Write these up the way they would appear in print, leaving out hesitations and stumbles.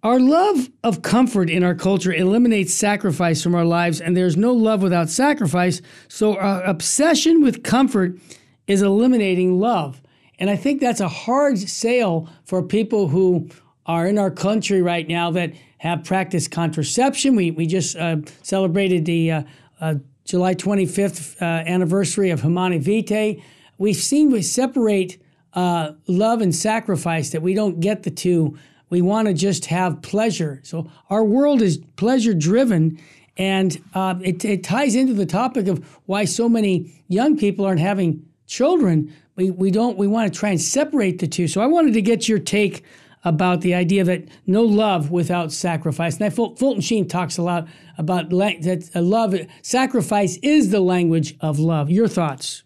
Our love of comfort in our culture eliminates sacrifice from our lives, and there's no love without sacrifice. So our obsession with comfort is eliminating love. And I think that's a hard sale for people who are in our country right now that have practiced contraception. We just celebrated the July 25th anniversary of Humanae Vitae. We've seen we separate love and sacrifice, that we don't get the two. We want to just have pleasure. So our world is pleasure-driven, and it ties into the topic of why so many young people aren't having children. We want to try and separate the two. So I wanted to get your take about the idea that no love without sacrifice. And Fulton Sheen talks a lot about that sacrifice is the language of love. Your thoughts?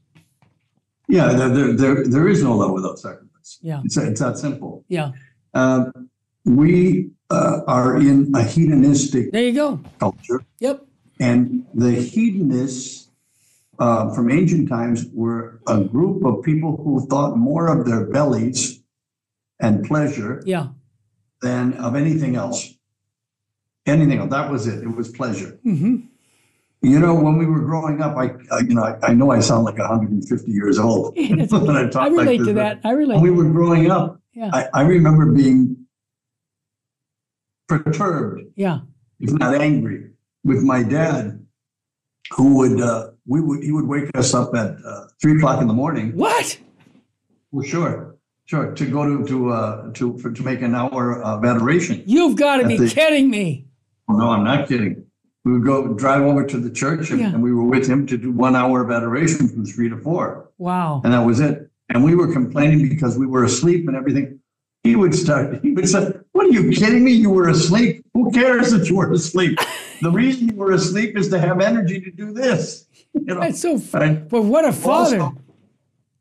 Yeah, there is no love without sacrifice. Yeah, it's that simple. Yeah. We are in a hedonistic there you go. culture. Yep. And the hedonists from ancient times were a group of people who thought more of their bellies and pleasure than of anything else. Anything else. That was it. It was pleasure. Mm-hmm. You know, when we were growing up, I know I sound like 150 years old when I talk I relate like to this, that. I relate. When we were growing up, I remember being perturbed, if not angry, with my dad, who would he would wake us up at 3 o'clock in the morning. What? Well, sure, to go to make an hour of adoration. You've got to be kidding me. Oh, no, I'm not kidding. We would drive over to the church, and we were with him to do 1 hour of adoration from 3 to 4. Wow. And that was it. And we were complaining because we were asleep and everything. He would say, what are you kidding me? You were asleep. Who cares that you were asleep? The reason you were asleep is to have energy to do this. You know? That's so funny. But what a father. Also,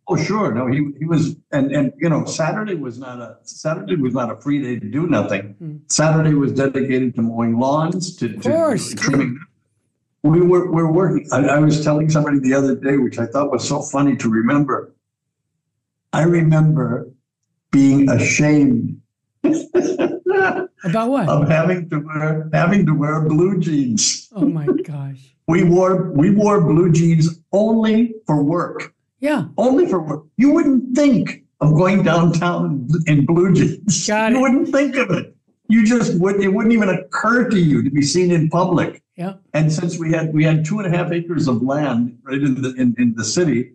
oh, sure. No, he was, and you know, Saturday was not a free day to do nothing. Saturday was dedicated to mowing lawns, to trimming. We're working. I was telling somebody the other day, which I thought was so funny to remember. I remember being ashamed about what? Of having to wear blue jeans. Oh my gosh. We wore blue jeans only for work. Yeah. Only for work. You wouldn't think of going downtown in blue jeans. You wouldn't think of it. You just wouldn't. It wouldn't even occur to you to be seen in public. Yeah. And since we had 2.5 acres of land right in the city,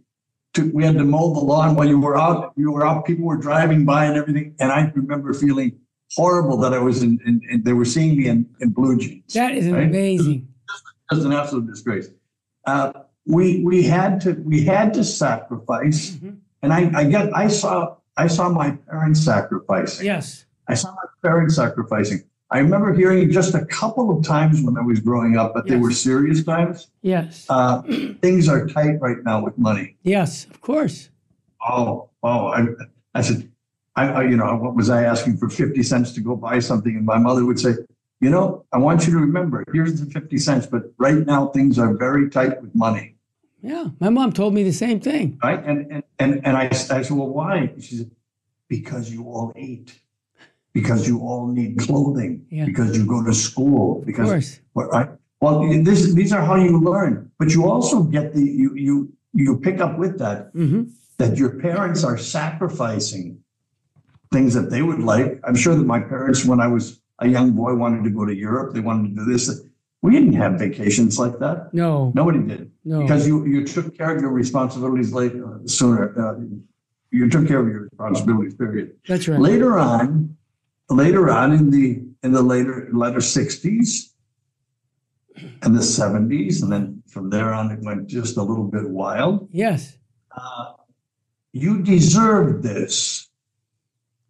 we had to mow the lawn while you were out. People were driving by and everything. And I remember feeling horrible that I was they were seeing me in blue jeans. That is amazing. Just an absolute disgrace. We had to sacrifice, and I saw my parents sacrificing. Yes, I saw my parents sacrificing. I remember hearing just a couple of times when I was growing up, but they were serious times. Yes, things are tight right now with money. Yes, of course. I said, what was I asking for 50 cents to go buy something, and my mother would say, I want you to remember, here's the 50 cents, but right now things are very tight with money. Yeah, my mom told me the same thing. Right, and I said, well, why? She said, because you all eat, because you all need clothing, because you go to school, because these are how you learn. But you also get you pick up with that that your parents are sacrificing things that they would like. I'm sure that my parents, when I was a young boy, wanted to go to Europe. They wanted to do this. We didn't have vacations like that. No. Nobody did. No. Because you took care of your responsibilities sooner. You took care of your responsibilities, period. That's right. Later on in the later 60s and the 70s, and then from there on it went just a little bit wild. Yes. You deserve this.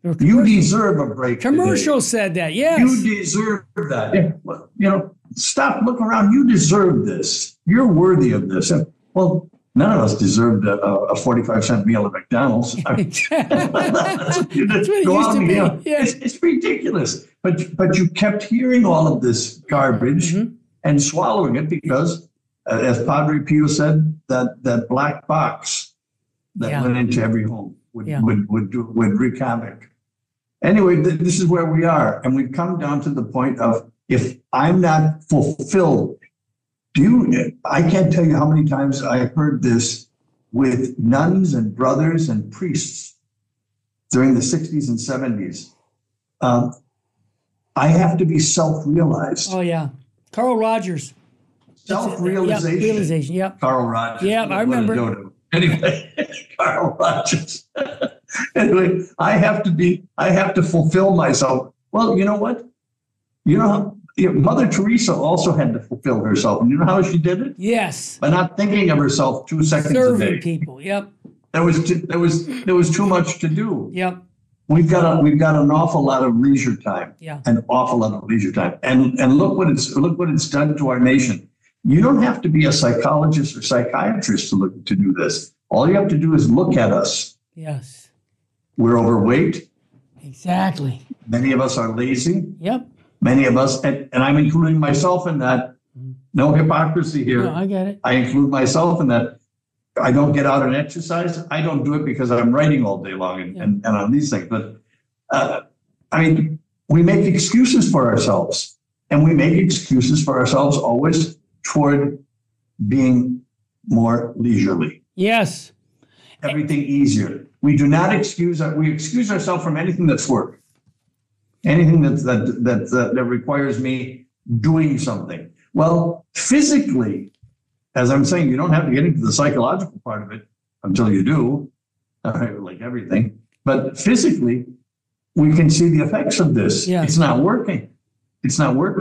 You deserve a break. Commercial said that, yes. You deserve that. Stop, look around. You deserve this. You're worthy of this. Well, none of us deserved a 45-cent meal at McDonald's. That's what it used to be. Yes. It's ridiculous. But you kept hearing all of this garbage and swallowing it because, as Padre Pio said, that black box that went into every home would wreak havoc. Anyway, this is where we are. And we've come down to the point of, if I'm not fulfilled, I can't tell you how many times I heard this with nuns and brothers and priests during the 60s and 70s. I have to be self-realized. Oh, yeah. Carl Rogers. Self-realization. Yep, realization, yep. Carl Rogers. Yeah, I remember. Anyway, Carl Rogers. Anyway, I have to fulfill myself. Well, you know what? Mother Teresa also had to fulfill herself. And you know how she did it? Yes. By not thinking of herself 2 seconds Serving a day. people. Yep. There was too much to do. Yep. We've got an awful lot of leisure time. Yeah. An awful lot of leisure time. And look what it's done to our nation. You don't have to be a psychologist or psychiatrist to do this. All you have to do is look at us. Yes. We're overweight. Exactly. Many of us are lazy. Yep. Many of us, and I'm including myself in that. No hypocrisy here. No, I get it. I include myself in that. I don't get out and exercise. I don't do it because I'm writing all day long and on these things. But we make excuses for ourselves, and we make excuses for ourselves always toward being more leisurely. Yes. Everything easier. We do not we excuse ourselves from anything that's work. Anything that requires me doing something. Well, physically, as I'm saying, you don't have to get into the psychological part of it until you do, like everything. But physically, we can see the effects of this. Yeah. It's not working. It's not working.